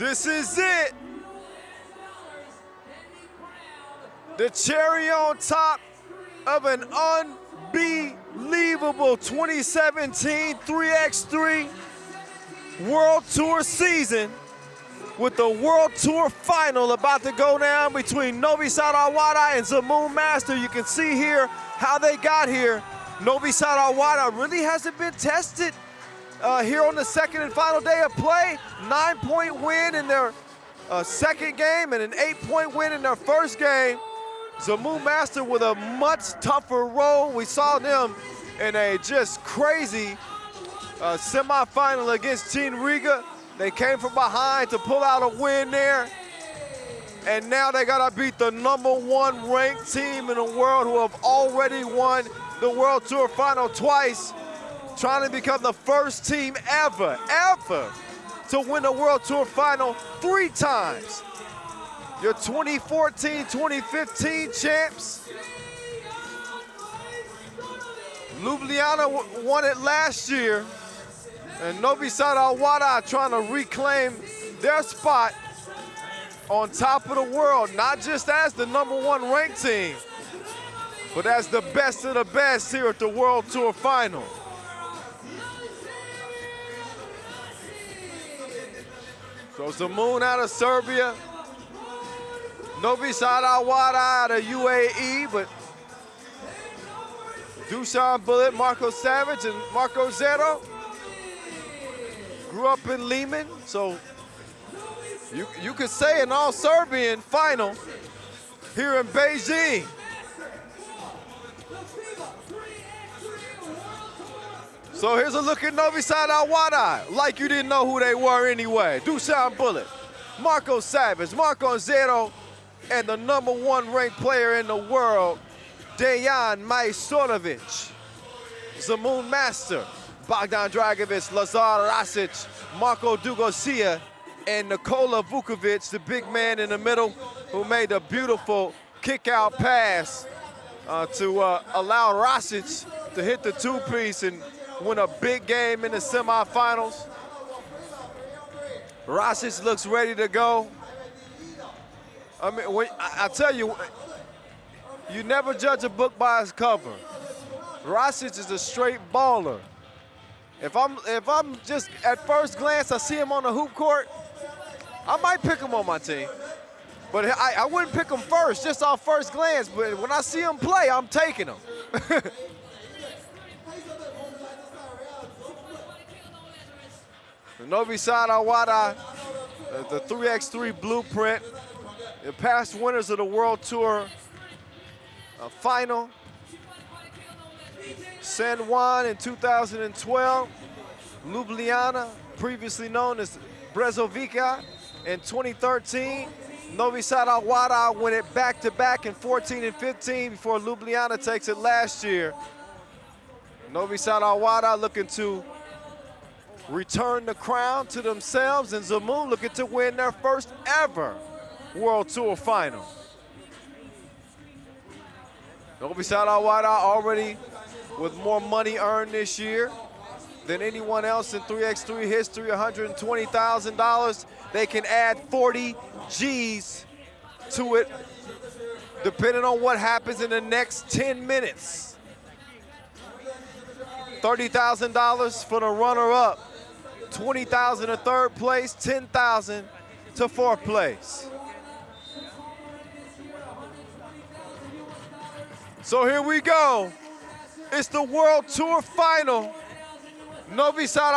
This is it. The cherry on top of an unbelievable 2017 3x3 World Tour season, with the World Tour final about to go down between Novi Sad and Zemun Master. You can see here how they got here. Novi Sad really hasn't been tested here on the second and final day of play. 9-point win in their second game and an 8-point win in their first game. Zemun Master with a much tougher role. We saw them in a just crazy semifinal against Team Riga. They came from behind to pull out a win there. And now they gotta beat the #1 ranked team in the world, who have already won the World Tour final twice, trying to become the first team ever to win the World Tour final 3 times. Your 2014, 2015 champs. Ljubljana won it last year. And Novi Sad trying to reclaim their spot on top of the world, not just as the #1 ranked team, but as the best of the best here at the World Tour final. So Zemun out of Serbia, Novi Sad out of UAE, but Dusan Bullet, Marko Savage, and Marko Zero grew up in Lehman, so you could say an all-Serbian final here in Beijing. So here's a look at Novi Sad like you didn't know who they were anyway. Dusan Bullet, Marko Savage, Marko Zero, and the #1 ranked player in the world, Dejan Majstorovic. Zemun Master, Bogdan Dragovic, Lazar Rasic, Marko Dugosia, and Nikola Vukovic, the big man in the middle, who made a beautiful kick-out pass to allow Rasic to hit the 2-piece and win a big game in the semifinals. Rasic looks ready to go. I mean, I tell you, you never judge a book by its cover. Rasic is a straight baller. If I'm just at first glance, I see him on the hoop court, I might pick him on my team. But I wouldn't pick him first, just off first glance. But when I see him play, I'm taking him. The Novi Sad the 3x3 blueprint, the past winners of the World Tour final. San Juan in 2012, Ljubljana, previously known as Brezovica, in 2013. Novi Sad win it back-to-back in 14 and 15 before Ljubljana takes it last year. Novi Sad looking to return the crown to themselves, and Zemun looking to win their first ever World Tour final. Novi Sad already with more money earned this year than anyone else in 3x3 history, $120,000. They can add 40 G's to it, depending on what happens in the next 10 minutes. $30,000 for the runner-up, $20,000 to third place, $10,000 to fourth place. So here we go. It's the World Tour final. Novi Sad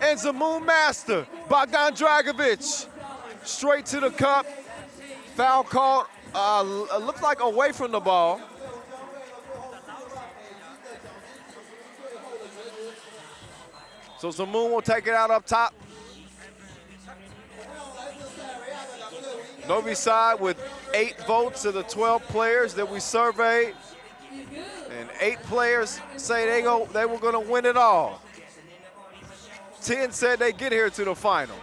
and Zemun Master. Bogdan Dragovic straight to the cup. Foul called, looked like away from the ball. So Zemun will take it out up top. Novi Sad with 8 votes of the 12 players that we surveyed. And 8 players say they were gonna win it all. 10 said they get here to the final.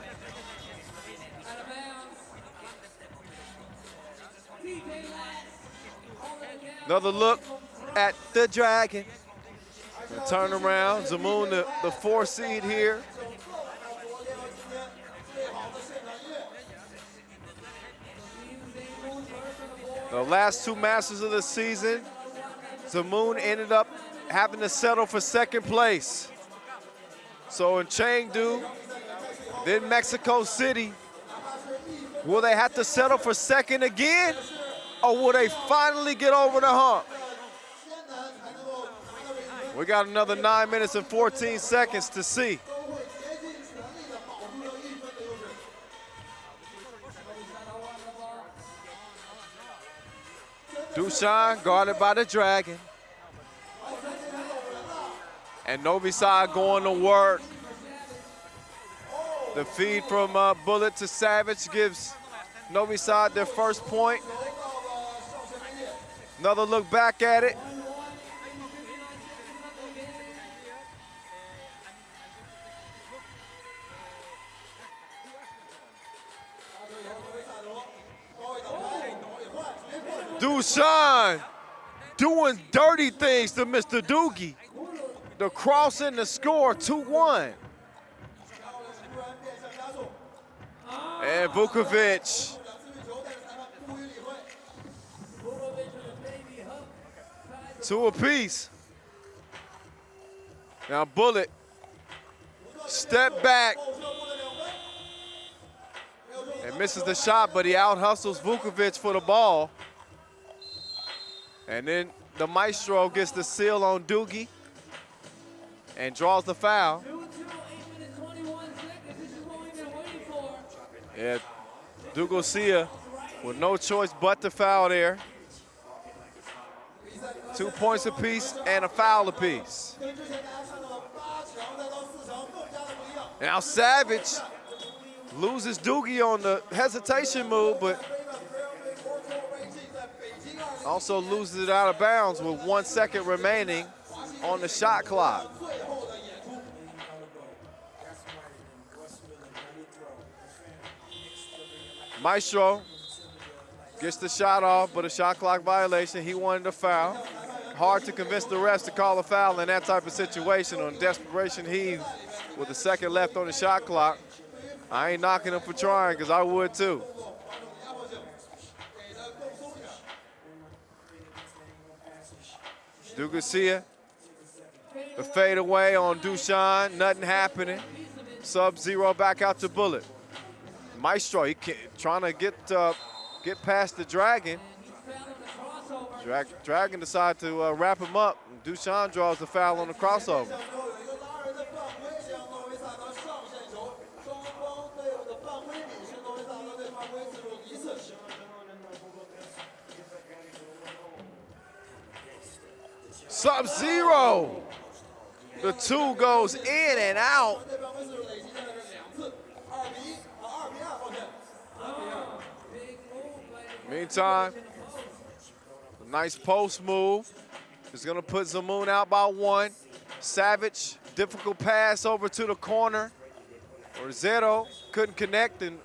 Another look at the Dragon. And turn around, Zemun the 4 seed here. The last two Masters of the season, Zemun ended up having to settle for second place. So in Chengdu, then Mexico City, will they have to settle for second again, or will they finally get over the hump? We got another 9 minutes and 14 seconds to see. Dushan guarded by the Dragon. And Novi Sad going to work. The feed from Bullet to Savage gives Novi Sad their first point. Another look back at it. Dushan doing dirty things to Mr. Doogie. The cross in the score, 2-1. And Vukovic. Two apiece. Now Bullet, step back. And misses the shot, but he out-hustles Vukovic for the ball. And then the Maestro gets the seal on Doogie and draws the foul. Yeah, Dugosia with no choice but to foul there. 2 points apiece and a foul apiece. Now Savage loses Doogie on the hesitation move, but also loses it out of bounds with 1 second remaining on the shot clock. Maestro gets the shot off, but a shot clock violation. He wanted a foul. Hard to convince the refs to call a foul in that type of situation. On desperation heave with a second left on the shot clock. I ain't knocking him for trying, because I would too. Dugosia, the fade away on Dushan, nothing happening. Sub-0 back out to Bullet. Maestro, he trying to get past the Dragon. Dragon decide to wrap him up. Dushan draws the foul on the crossover. Sub-0. The two goes in and out. Meantime, a nice post move is going to put Zemun out by 1. Savage, difficult pass over to the corner. Zero couldn't connect, and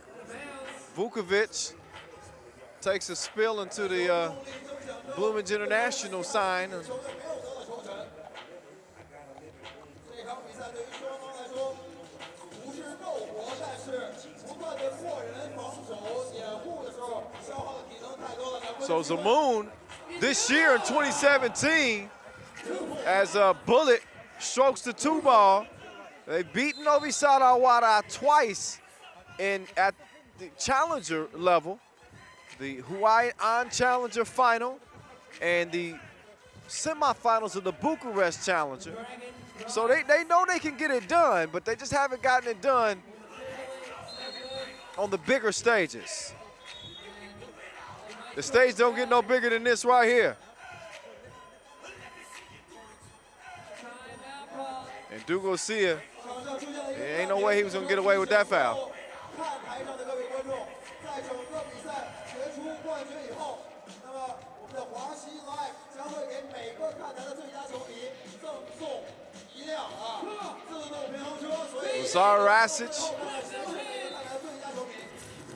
Vukovic takes a spill into the Bloomage International sign. So Zemun, this year in 2017, as a Bullet strokes the 2 ball, they've beaten Novi Sad Awada twice at the challenger level, the Hawaiian Challenger final and the semifinals of the Bucharest Challenger. So they know they can get it done, but they just haven't gotten it done on the bigger stages. The stage don't get no bigger than this right here. And Dugosia, there ain't no way he was gonna get away with that foul. Lazar Rasic,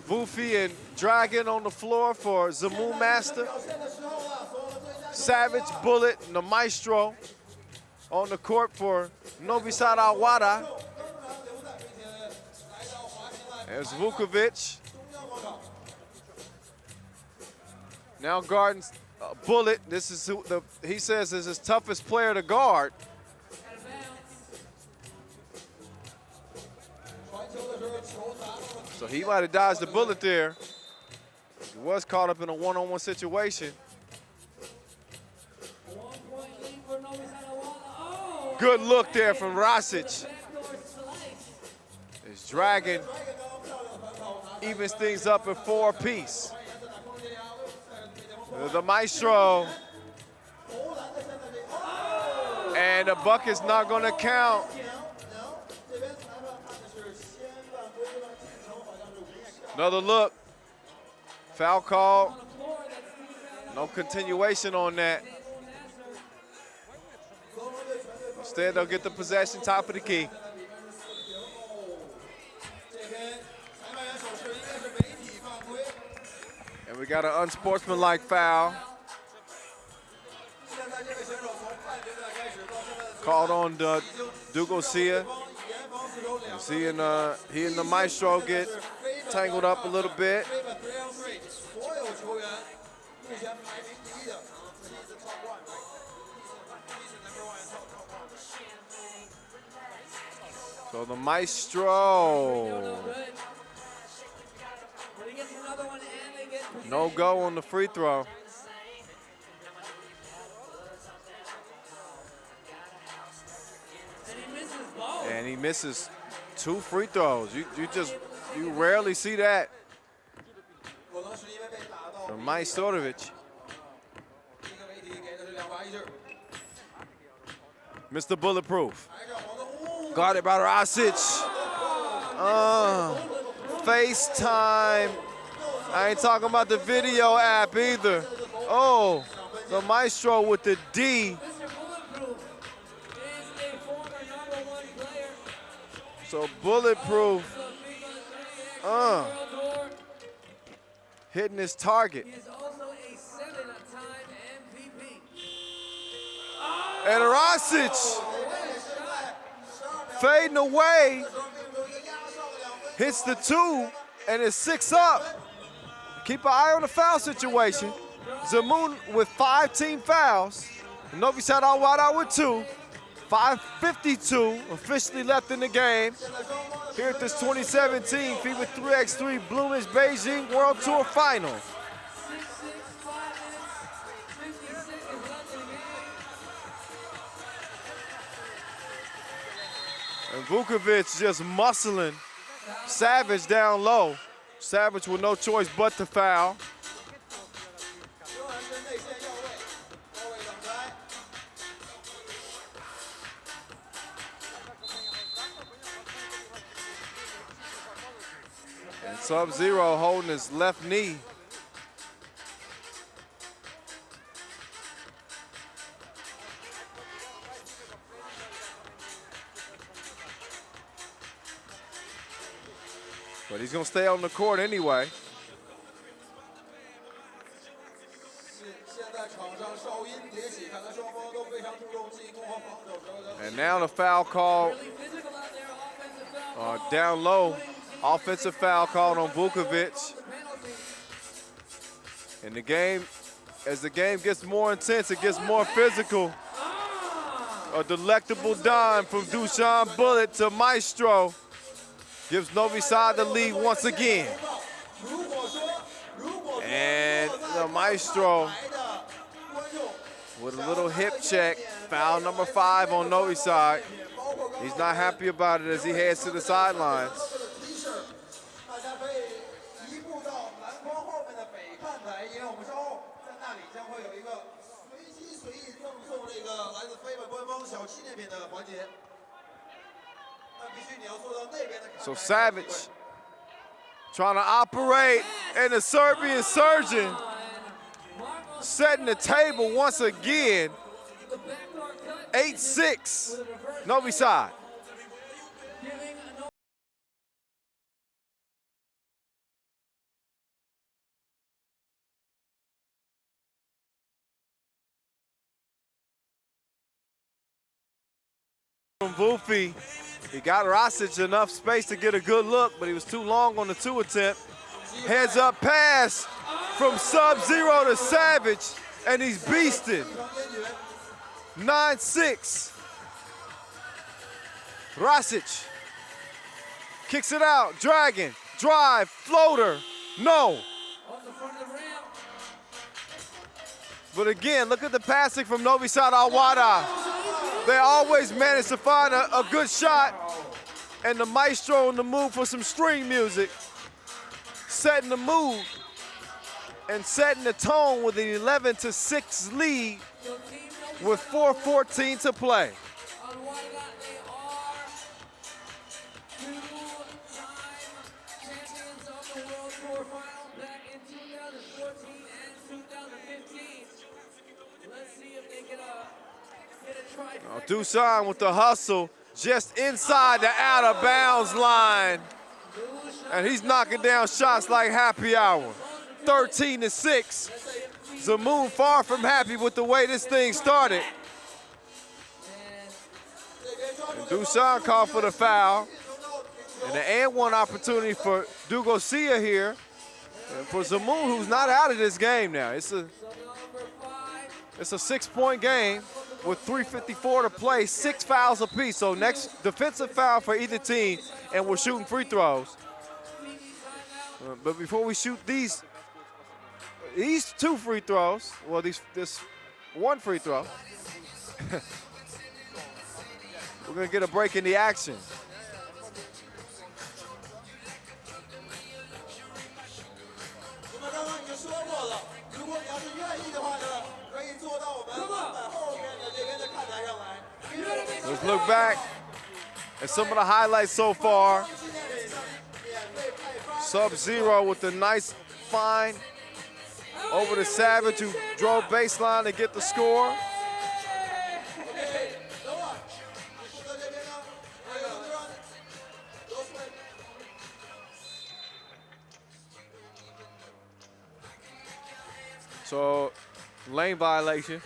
Vufi and Dragon on the floor for Zemun Master. Savage, Bullet, and the Maestro on the court for Novi Sad Awada. There's Vukovic. Now guarding Bullet. This is who he says is his toughest player to guard. So he might have dodged the bullet there. He was caught up in a one-on-one situation. Good look there from Rasic. It's dragging, evens things up at 4 apiece. The Maestro. And the bucket's not gonna count. Another look. Foul call. No continuation on that. Instead, they'll get the possession, top of the key. And we got an unsportsmanlike foul. Called on Dugosia. Seeing he and the Maestro get tangled up a little bit. So the Maestro. No go on the free throw. And he misses 2 free throws. You rarely see that from Majstorovic. Mr. Bulletproof. Guarded by Rasic. FaceTime. I ain't talking about the video app either. Oh, the Maestro with the D. So Bulletproof, hitting his target. And Rasic fading away, hits the 2, and it's 6 up. Keep an eye on the foul situation. Zemun with 5 team fouls. Novi Sad with 2. 5:52 officially left in the game. Here at this 2017 FIBA 3x3 Bloomage Beijing World Tour Final. And Vukovic just muscling Savage down low. Savage with no choice but to foul. And Sub-Zero holding his left knee. But he's going to stay on the court anyway. And now the foul call down low. Offensive foul called on Vukovic. And the game, as the game gets more intense, it gets more physical. A delectable dime from Dushan Bullet to Maestro. Gives Novi Sad the lead once again. And the Maestro with a little hip check. Foul number 5 on Novi Sad. He's not happy about it as he heads to the sidelines. So Savage trying to operate, and the Serbian surgeon setting the table once again. 8-6, Novi Sad. From Vufi, he got Rasic enough space to get a good look, but he was too long on the 2 attempt. Heads up pass from Sub-Zero to Savage, and he's beasting. 9-6. Rasic kicks it out. Dragon, drive, floater, no. But again, look at the passing from Novi Sad Awada. They always manage to find a good shot, and the maestro in the mood for some string music, setting the mood and setting the tone with an 11-6 lead with 4:14 to play. Dusan with the hustle, just inside the out-of-bounds line. And he's knocking down shots like happy hour. 13-6. Zemun far from happy with the way this thing started. And Dusan called for the foul. And an and-one opportunity for Dugosia here. And for Zemun, who's not out of this game now. It's a 6-point game with 3:54 to play, 6 fouls apiece. So next defensive foul for either team, and we're shooting free throws. But before we shoot these 2 free throws, well, this 1 free throw, we're gonna get a break in the action. Let's look back at some of the highlights so far. Sub-Zero with a nice find over to Savage, who drove baseline to get the score. So, lane violation.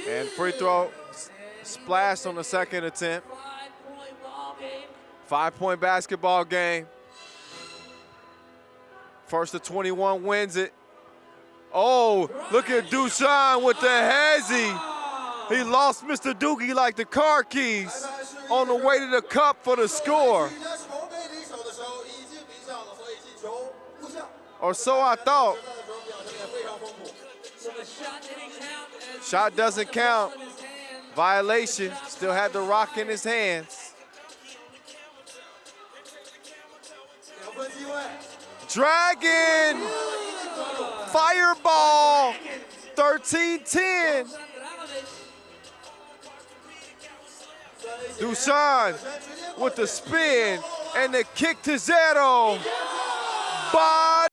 And free throw splashed on the second attempt. 5-point basketball game. First to 21 wins it. Oh, look at Dusan with the hezzy. He lost Mr. Doogie like the car keys on the way to the cup for the score. Or so I thought. Shot doesn't count. Violation. Still had the rock in his hands. Dragon! Fireball! 13-10. Dusan with the spin and the kick to Zero. Bye.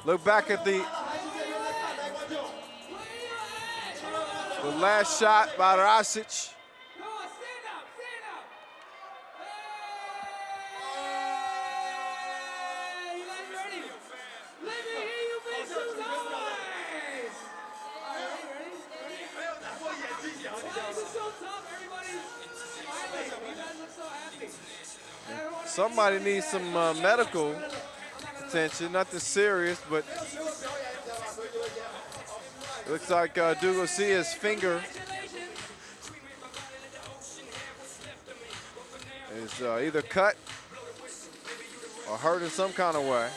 Look back at the last shot by Rasic. Somebody needs some medical attention, nothing serious, but it looks like Dugusia's finger is either cut or hurt in some kind of way.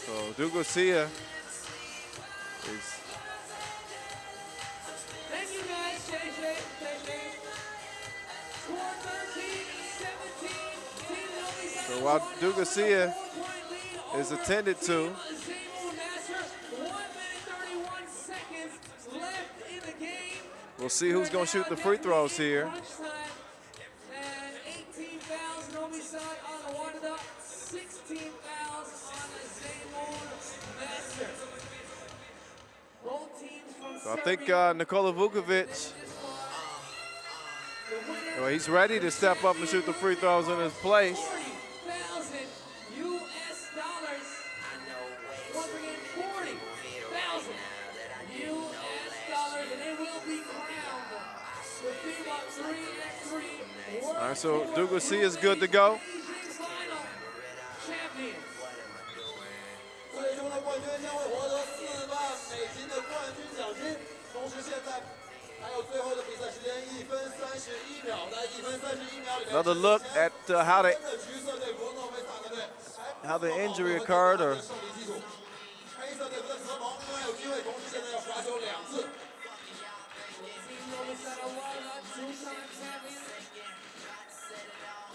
So Dugusia is while Dugusia is attended to. We'll see who's going to shoot the free throws here. So I think Nikola Vukovic, well, he's ready to step up and shoot the free throws in his place. All right, so Dugusia is good to go. Another look at how the injury occurred, or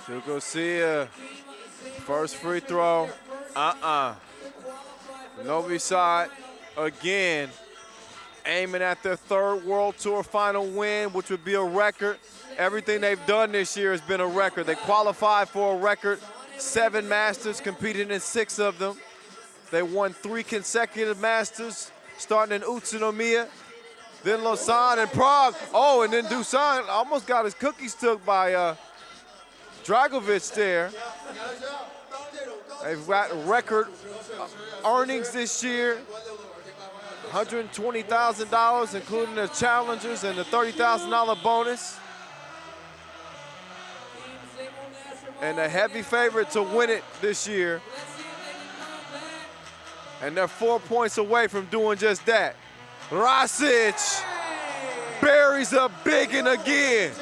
Dugusia, first free throw, Novi Sad again, aiming at their third World Tour final win, which would be a record. Everything they've done this year has been a record. They qualified for a record, 7 Masters, competed in 6 of them. They won 3 consecutive Masters, starting in Utsunomiya, then Lausanne and Prague. Oh, and then Dusan almost got his cookies took by Dragovic there. They've got record earnings this year, $120,000, including the challengers and the $30,000 bonus. And a heavy favorite to win it this year. And they're 4 points away from doing just that. Rasic buries a big one again.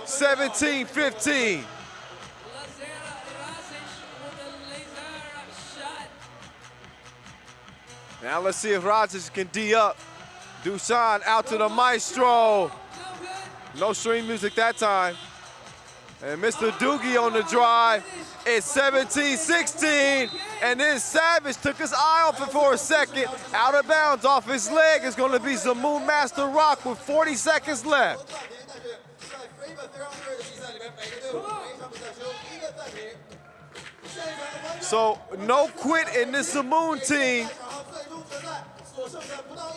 17-15. Now let's see if Rasic can D up. Dusan out to the maestro. No stream music that time. And Mr. Doogie on the drive. It's 17-16. And then Savage took his eye off it for a second. Out of bounds off his leg is going to be Zemun Master Rock with 40 seconds left. So no quit in this Zemun team.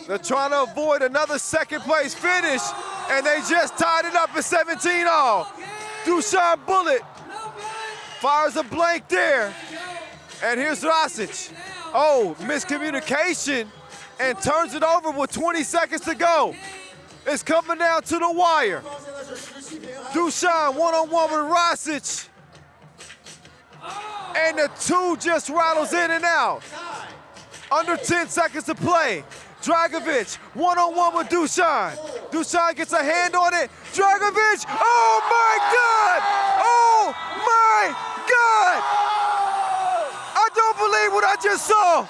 They're trying to avoid another second place finish, and they just tied it up at 17-all. Dusan Bullet fires a blank there, and here's Rasic. Oh, miscommunication, and turns it over with 20 seconds to go. It's coming down to the wire. Dusan one-on-one with Rasic, and the 2 just rattles in and out. Under 10 seconds to play. Dragovic, one-on-one with Dusan. Dusan gets a hand on it. Dragovic, oh my God! Oh my God! I don't believe what I just saw.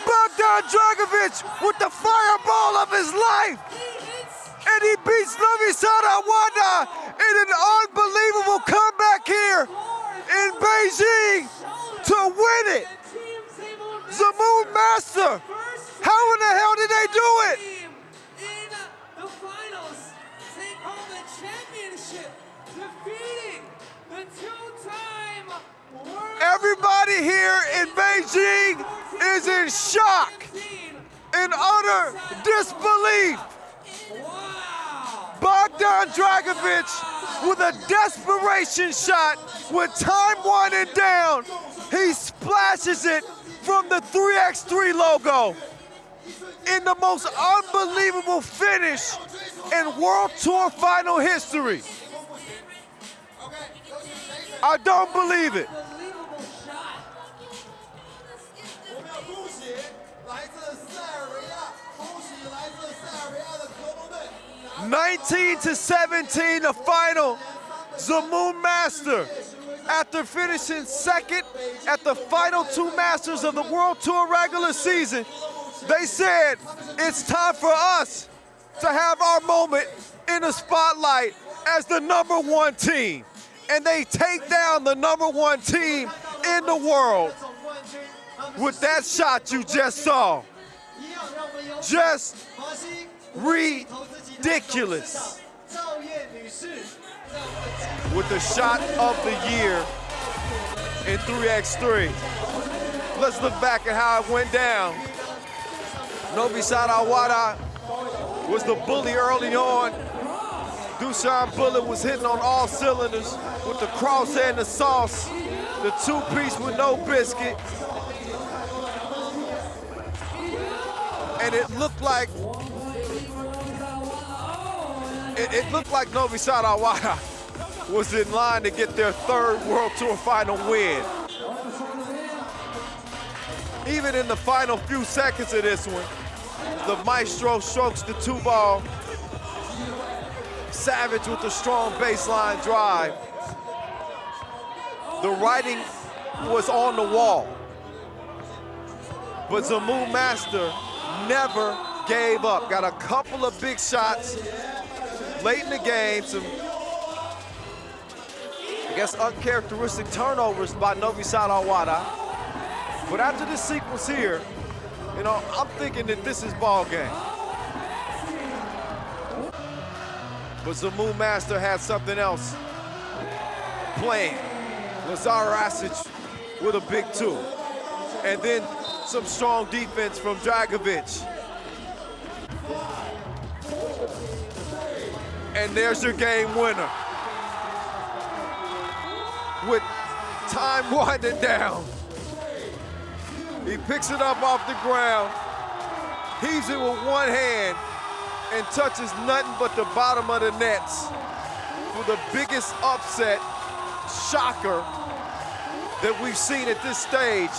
Bogdan Dragovic with the fireball of his life. And he beats Novi Sad Awada in an unbelievable comeback here in Beijing to win it. Zemun Master. How in the hell did they do it? In the finals, take home the championship, defeating the 2-time world. Everybody here in Beijing is in shock, in utter disbelief. Bogdan Dragic with a desperation shot with time winding down. He splashes it from the 3x3 logo in the most unbelievable finish in World Tour Final history. I don't believe it. 19-17, the final. Zemun Master, after finishing second at the final two Masters of the World Tour regular season, they said it's time for us to have our moment in the spotlight as the #1 team. And they take down the #1 team in the world with that shot you just saw. Just ridiculous. With the shot of the year in 3x3. Let's look back at how it went down. Novi Sad was the bully early on. Dushan Bullet was hitting on all cylinders with the crosshair and the sauce, the two-piece with no biscuit. And it looked like Novi Sad was in line to get their third World Tour final win. Even in the final few seconds of this one, the maestro strokes the two ball. Savage with a strong baseline drive. The writing was on the wall. But Zemun Master never gave up. Got a couple of big shots late in the game. Some, I guess, uncharacteristic turnovers by Novi Sad. But after this sequence here, you know, I'm thinking that this is ball game. But Zemun Master had something else planned. Lazar Asic with a big two. And then some strong defense from Dragic. And there's your game winner. With time winding down. He picks it up off the ground, heaves it with one hand, and touches nothing but the bottom of the nets for the biggest upset, shocker, that we've seen at this stage